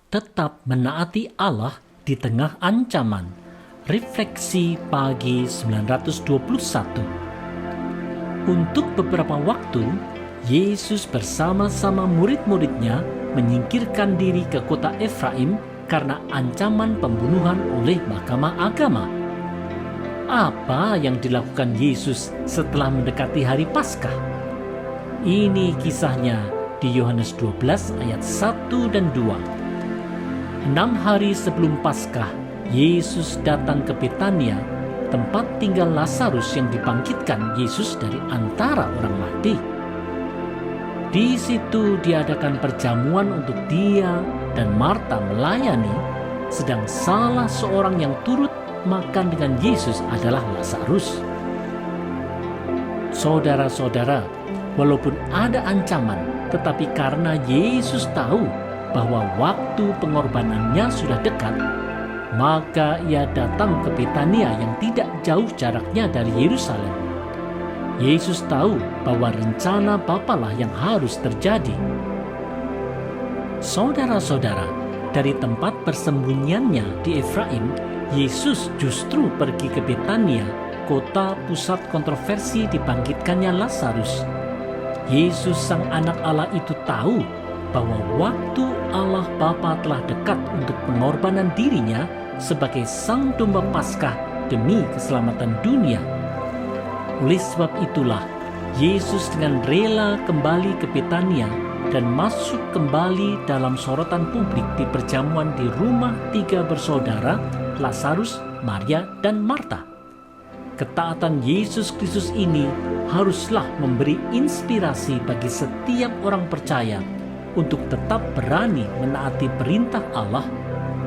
tetap menaati Allah di tengah ancaman. Refleksi pagi 921. Untuk beberapa waktu, Yesus bersama-sama murid-muridnya menyingkirkan diri ke kota Efraim karena ancaman pembunuhan oleh mahkamah agama. Apa yang dilakukan Yesus setelah mendekati hari Paskah? Ini kisahnya di Yohanes 12 ayat 1 dan 2. 6 hari sebelum Paskah, Yesus datang ke Betania, tempat tinggal Lazarus yang dibangkitkan Yesus dari antara orang mati. Di situ diadakan perjamuan untuk dia dan Marta melayani, sedang salah seorang yang turut makan dengan Yesus adalah Lazarus. Saudara-saudara, walaupun ada ancaman, tetapi karena Yesus tahu bahwa waktu pengorbanannya sudah dekat, maka ia datang ke Betania yang tidak jauh jaraknya dari Yerusalem. Yesus tahu bahwa rencana Bapalah yang harus terjadi. Saudara-saudara, dari tempat persembunyiannya di Efraim, Yesus justru pergi ke Betania, kota pusat kontroversi dibangkitkannya Lazarus. Yesus sang anak Allah itu tahu bahwa waktu Allah Bapa telah dekat untuk pengorbanan dirinya sebagai sang domba Paskah demi keselamatan dunia. Oleh sebab itulah, Yesus dengan rela kembali ke Betania dan masuk kembali dalam sorotan publik di perjamuan di rumah 3 bersaudara, Lazarus, Maria, dan Marta. Ketaatan Yesus Kristus ini haruslah memberi inspirasi bagi setiap orang percaya untuk tetap berani menaati perintah Allah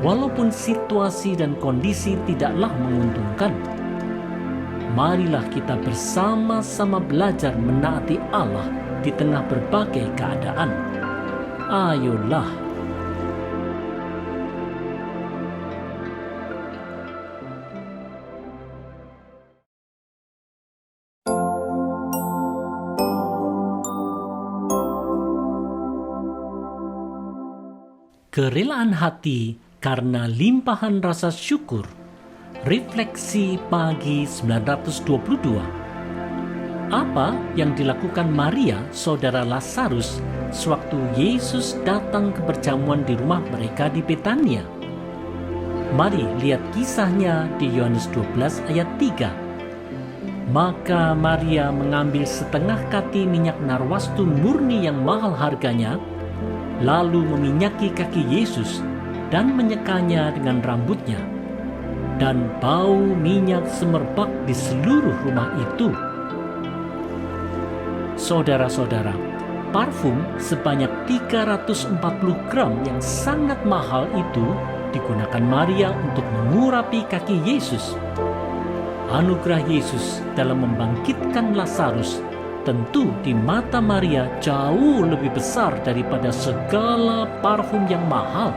walaupun situasi dan kondisi tidaklah menguntungkan. Marilah kita bersama-sama belajar menaati Allah di tengah berbagai keadaan. Ayolah. Kerelaan hati karena limpahan rasa syukur. Refleksi pagi 922. Apa yang dilakukan Maria, saudara Lazarus, sewaktu Yesus datang ke perjamuan di rumah mereka di Betania? Mari lihat kisahnya di Yohanes 12 ayat 3. Maka Maria mengambil setengah kati minyak narwastu murni yang mahal harganya, lalu meminyaki kaki Yesus dan menyekanya dengan rambutnya. Dan bau minyak semerbak di seluruh rumah itu. Saudara-saudara, parfum sebanyak 340 gram yang sangat mahal itu digunakan Maria untuk mengurapi kaki Yesus. Anugerah Yesus dalam membangkitkan Lazarus tentu di mata Maria jauh lebih besar daripada segala parfum yang mahal.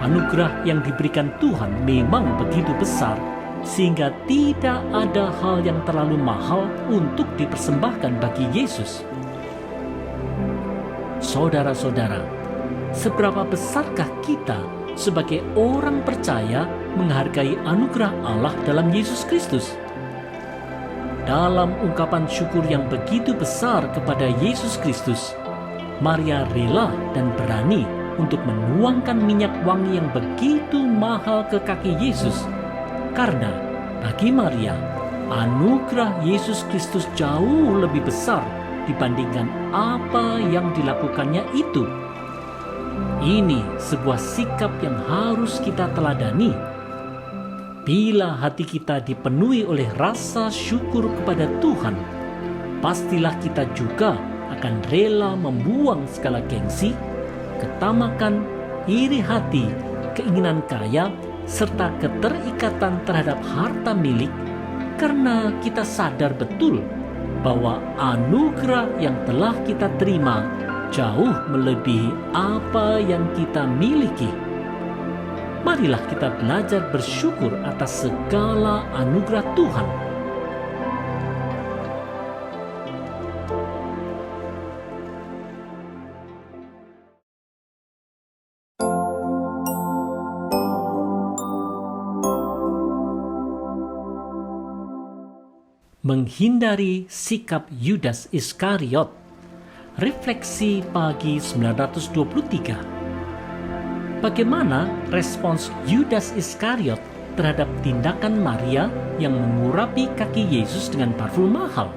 Anugerah yang diberikan Tuhan memang begitu besar, sehingga tidak ada hal yang terlalu mahal untuk dipersembahkan bagi Yesus. Saudara-saudara, seberapa besarkah kita sebagai orang percaya menghargai anugerah Allah dalam Yesus Kristus? Dalam ungkapan syukur yang begitu besar kepada Yesus Kristus, Maria rela dan berani untuk menuangkan minyak wangi yang begitu mahal ke kaki Yesus. Karena bagi Maria, anugerah Yesus Kristus jauh lebih besar dibandingkan apa yang dilakukannya itu. Ini sebuah sikap yang harus kita teladani. Bila hati kita dipenuhi oleh rasa syukur kepada Tuhan, pastilah kita juga akan rela membuang segala gengsi, ketamakan, iri hati, keinginan kaya, serta keterikatan terhadap harta milik, karena kita sadar betul bahwa anugerah yang telah kita terima jauh melebihi apa yang kita miliki. Marilah kita belajar bersyukur atas segala anugerah Tuhan. menghindari sikap Yudas Iskariot. Refleksi pagi 923. Bagaimana respons Yudas Iskariot terhadap tindakan Maria yang mengurapi kaki Yesus dengan parfum mahal?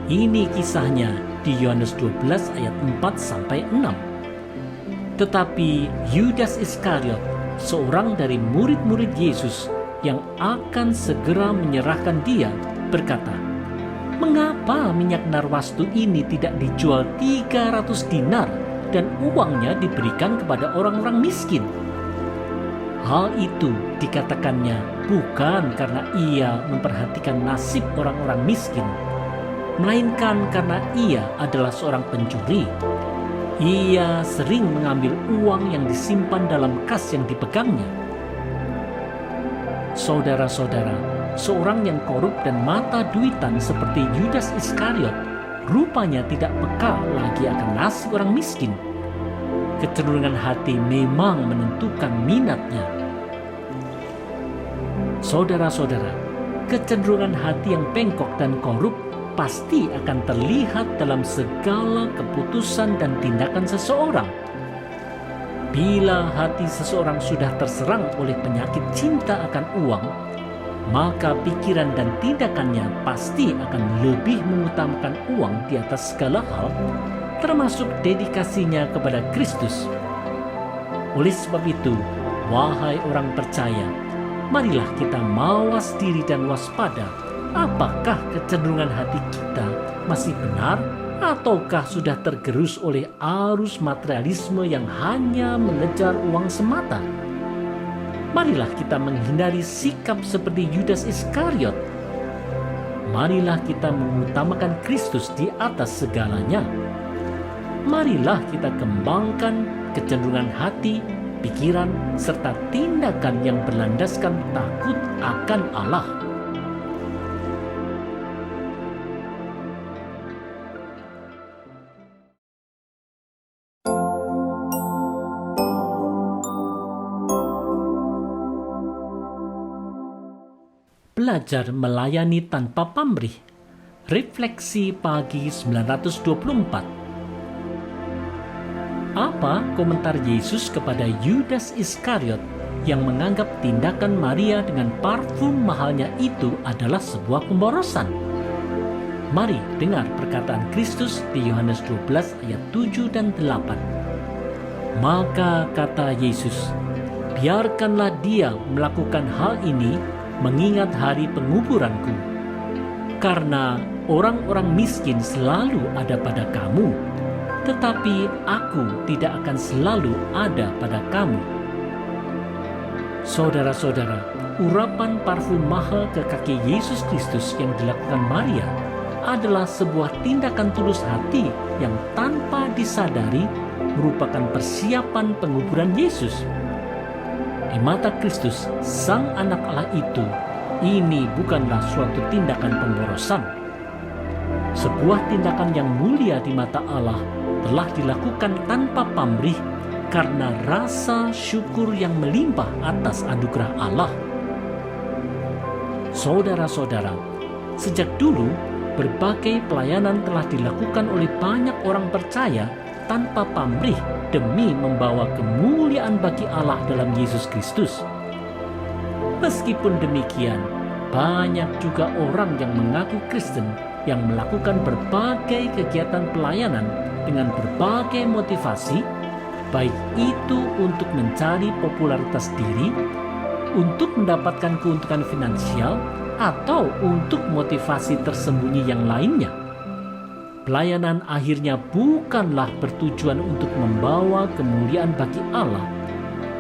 Ini kisahnya di Yohanes 12 ayat 4-6. Tetapi Yudas Iskariot, seorang dari murid-murid Yesus yang akan segera menyerahkan dia, berkata, "Mengapa minyak narwastu ini tidak dijual 300 dinar dan uangnya diberikan kepada orang-orang miskin?" Hal itu dikatakannya bukan karena ia memperhatikan nasib orang-orang miskin, melainkan karena ia adalah seorang pencuri. Ia sering mengambil uang yang disimpan dalam kas yang dipegangnya. Saudara-saudara, seorang yang korup dan mata duitan seperti Yudas Iskariot rupanya tidak peka lagi akan nasib orang miskin. Kecenderungan hati memang menentukan minatnya. Saudara-saudara, kecenderungan hati yang bengkok dan korup pasti akan terlihat dalam segala keputusan dan tindakan seseorang. Bila hati seseorang sudah terserang oleh penyakit cinta akan uang, maka pikiran dan tindakannya pasti akan lebih mengutamakan uang di atas segala hal, termasuk dedikasinya kepada Kristus. Oleh sebab itu, wahai orang percaya, marilah kita mawas diri dan waspada. Apakah kecenderungan hati kita masih benar ataukah sudah tergerus oleh arus materialisme yang hanya mengejar uang semata? Marilah kita menghindari sikap seperti Yudas Iskariot. Marilah kita mengutamakan Kristus di atas segalanya. Marilah kita kembangkan kecenderungan hati, pikiran, serta tindakan yang berlandaskan takut akan Allah. Belajar melayani tanpa pamrih. Refleksi pagi 924. Apa komentar Yesus kepada Yudas Iskariot yang menganggap tindakan Maria dengan parfum mahalnya itu adalah sebuah pemborosan? Mari dengar perkataan Kristus di Yohanes 12 ayat 7 dan 8. Maka kata Yesus, "Biarkanlah dia melakukan hal ini mengingat hari penguburanku. Karena orang-orang miskin selalu ada pada kamu, tetapi aku tidak akan selalu ada pada kamu." Saudara-saudara, urapan parfum mahal ke kaki Yesus Kristus yang dilakukan Maria adalah sebuah tindakan tulus hati yang tanpa disadari merupakan persiapan penguburan Yesus. Di mata Kristus, Sang Anak Allah itu, ini bukanlah suatu tindakan pemborosan. Sebuah tindakan yang mulia di mata Allah telah dilakukan tanpa pamrih karena rasa syukur yang melimpah atas anugerah Allah. Saudara-saudara, sejak dulu berbagai pelayanan telah dilakukan oleh banyak orang percaya tanpa pamrih demi membawa kemuliaan bagi Allah dalam Yesus Kristus. Meskipun demikian, banyak juga orang yang mengaku Kristen yang melakukan berbagai kegiatan pelayanan dengan berbagai motivasi, baik itu untuk mencari popularitas diri, untuk mendapatkan keuntungan finansial, atau untuk motivasi tersembunyi yang lainnya. Pelayanan akhirnya bukanlah bertujuan untuk membawa kemuliaan bagi Allah,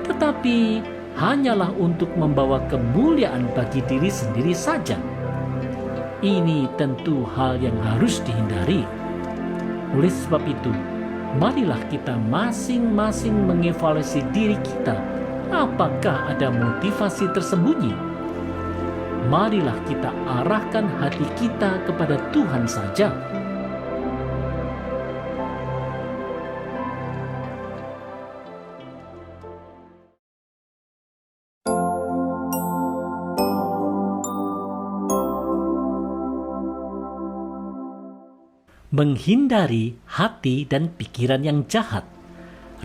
tetapi hanyalah untuk membawa kemuliaan bagi diri sendiri saja. Ini tentu hal yang harus dihindari. Oleh sebab itu, marilah kita masing-masing mengevaluasi diri kita. Apakah ada motivasi tersembunyi? Marilah kita arahkan hati kita kepada Tuhan saja. Menghindari hati dan pikiran yang jahat.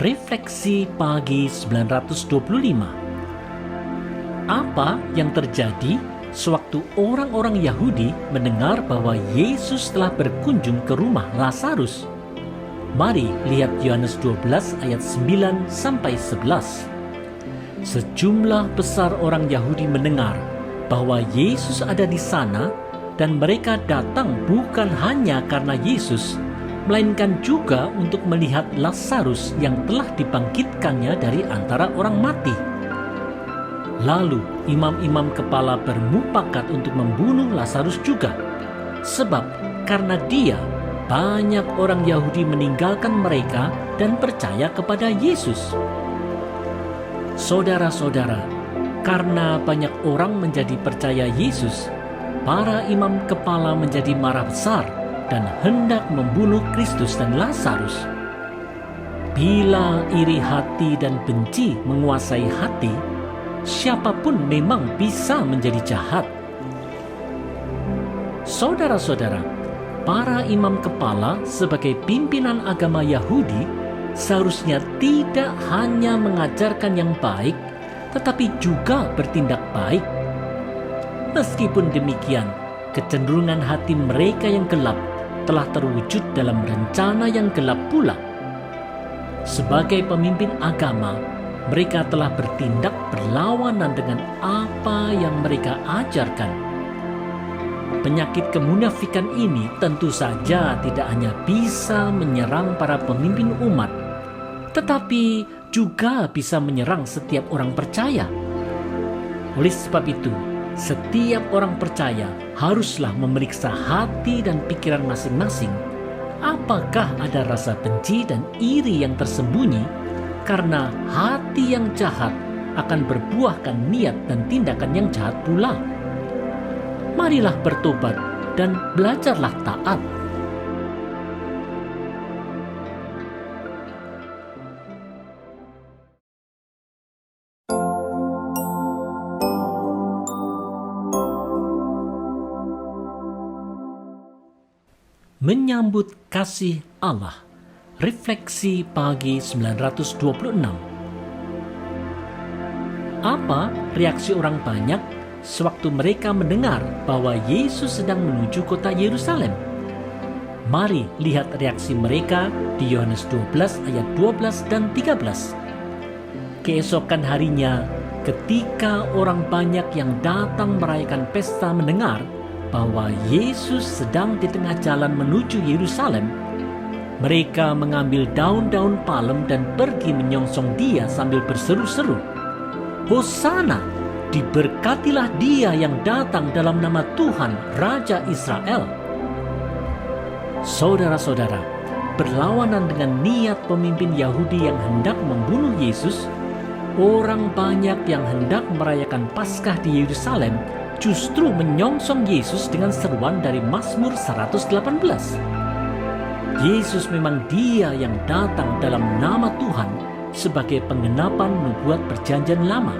Refleksi pagi 925. Apa yang terjadi sewaktu orang-orang Yahudi mendengar bahwa Yesus telah berkunjung ke rumah Lazarus? Mari lihat Yohanes 12 ayat 9-11. Sejumlah besar orang Yahudi mendengar bahwa Yesus ada di sana, dan mereka datang bukan hanya karena Yesus, melainkan juga untuk melihat Lazarus yang telah dibangkitkannya dari antara orang mati. Lalu imam-imam kepala bermufakat untuk membunuh Lazarus juga, sebab karena dia banyak orang Yahudi meninggalkan mereka dan percaya kepada Yesus. Saudara-saudara, karena banyak orang menjadi percaya Yesus, para imam kepala menjadi marah besar dan hendak membunuh Kristus dan Lazarus. Bila iri hati dan benci menguasai hati, siapapun memang bisa menjadi jahat. Saudara-saudara, para imam kepala sebagai pimpinan agama Yahudi seharusnya tidak hanya mengajarkan yang baik, tetapi juga bertindak baik. Meskipun demikian, kecenderungan hati mereka yang gelap telah terwujud dalam rencana yang gelap pula. Sebagai pemimpin agama, mereka telah bertindak berlawanan dengan apa yang mereka ajarkan. Penyakit kemunafikan ini tentu saja tidak hanya bisa menyerang para pemimpin umat, tetapi juga bisa menyerang setiap orang percaya. Oleh sebab itu, setiap orang percaya haruslah memeriksa hati dan pikiran masing-masing. Apakah ada rasa benci dan iri yang tersembunyi? Karena hati yang jahat akan berbuahkan niat dan tindakan yang jahat pula. Marilah bertobat dan belajarlah taat. Menyambut kasih Allah. Refleksi pagi 926. Apa reaksi orang banyak sewaktu mereka mendengar bahwa Yesus sedang menuju kota Yerusalem? Mari lihat reaksi mereka di Yohanes 12 ayat 12 dan 13. Keesokan harinya, ketika orang banyak yang datang merayakan pesta mendengar bahwa Yesus sedang di tengah jalan menuju Yerusalem, mereka mengambil daun-daun palem dan pergi menyongsong dia sambil berseru-seru, "Hosana, diberkatilah dia yang datang dalam nama Tuhan, Raja Israel." Saudara-saudara, berlawanan dengan niat pemimpin Yahudi yang hendak membunuh Yesus, orang banyak yang hendak merayakan Paskah di Yerusalem justru menyongsong Yesus dengan seruan dari Mazmur 118. Yesus memang dia yang datang dalam nama Tuhan sebagai penggenapan nubuat perjanjian lama.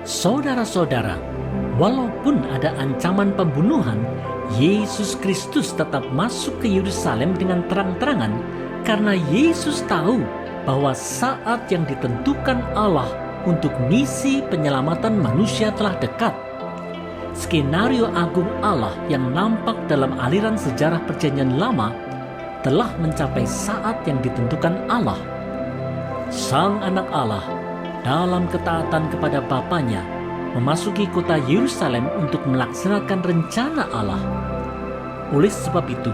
Saudara-saudara, walaupun ada ancaman pembunuhan, Yesus Kristus tetap masuk ke Yerusalem dengan terang-terangan karena Yesus tahu bahwa saat yang ditentukan Allah untuk misi penyelamatan manusia telah dekat. Skenario agung Allah yang nampak dalam aliran sejarah perjanjian lama telah mencapai saat yang ditentukan Allah. Sang anak Allah dalam ketaatan kepada Bapanya memasuki kota Yerusalem untuk melaksanakan rencana Allah. Oleh sebab itu,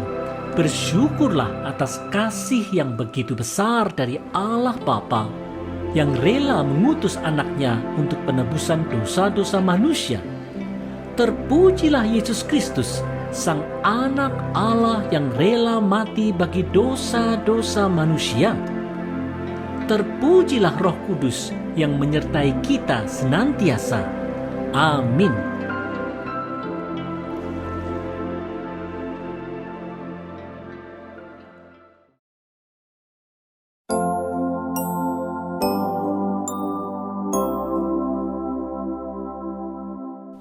bersyukurlah atas kasih yang begitu besar dari Allah Bapa yang rela mengutus anaknya untuk penebusan dosa-dosa manusia. Terpujilah Yesus Kristus, Sang Anak Allah yang rela mati bagi dosa-dosa manusia. Terpujilah Roh Kudus yang menyertai kita senantiasa. Amin.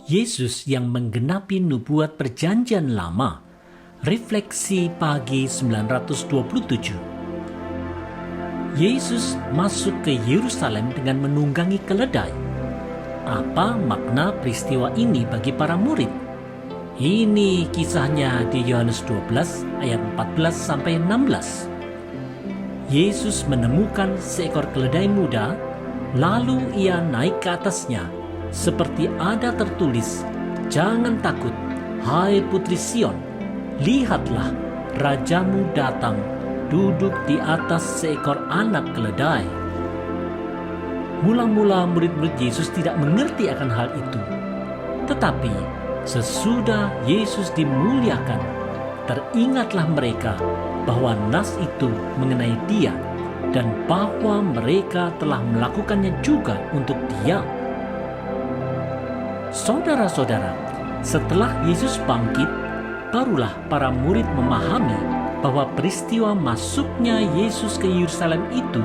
Yesus yang menggenapi nubuat perjanjian lama. Refleksi pagi 927. Yesus masuk ke Yerusalem dengan menunggangi keledai. Apa makna peristiwa ini bagi para murid? Ini kisahnya di Yohanes 12 ayat 14-16. Yesus menemukan seekor keledai muda, lalu ia naik ke atasnya, seperti ada tertulis, "Jangan takut, hai putri Sion, lihatlah, rajamu datang, duduk di atas seekor anak keledai." Mula-mula murid-murid Yesus tidak mengerti akan hal itu. Tetapi sesudah Yesus dimuliakan, teringatlah mereka bahwa nas itu mengenai Dia dan bahwa mereka telah melakukannya juga untuk Dia. Saudara-saudara, setelah Yesus bangkit, barulah para murid memahami bahwa peristiwa masuknya Yesus ke Yerusalem itu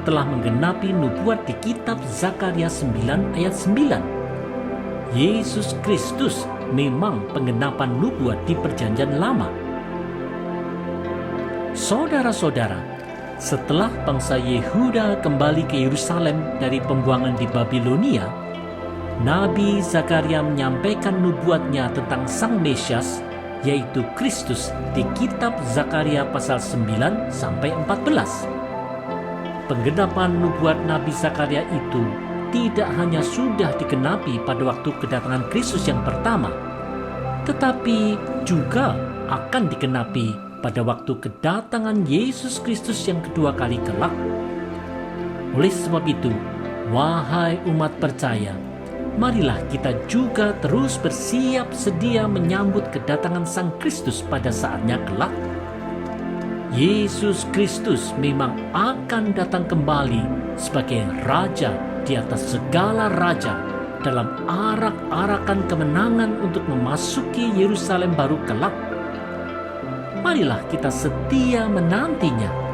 telah menggenapi nubuat di kitab Zakaria 9 ayat 9. Yesus Kristus memang penggenapan nubuat di Perjanjian Lama. Saudara-saudara, setelah bangsa Yehuda kembali ke Yerusalem dari pembuangan di Babilonia, Nabi Zakaria menyampaikan nubuatnya tentang Sang Mesias, yaitu Kristus, di kitab Zakaria pasal 9-14. Penggenapan nubuat Nabi Zakaria itu tidak hanya sudah digenapi pada waktu kedatangan Kristus yang pertama, tetapi juga akan digenapi pada waktu kedatangan Yesus Kristus yang kedua kali kelak. Oleh sebab itu, wahai umat percaya, marilah kita juga terus bersiap sedia menyambut kedatangan Sang Kristus pada saatnya kelak. Yesus Kristus memang akan datang kembali sebagai Raja di atas segala raja dalam arak-arakan kemenangan untuk memasuki Yerusalem baru kelak. Marilah kita setia menantinya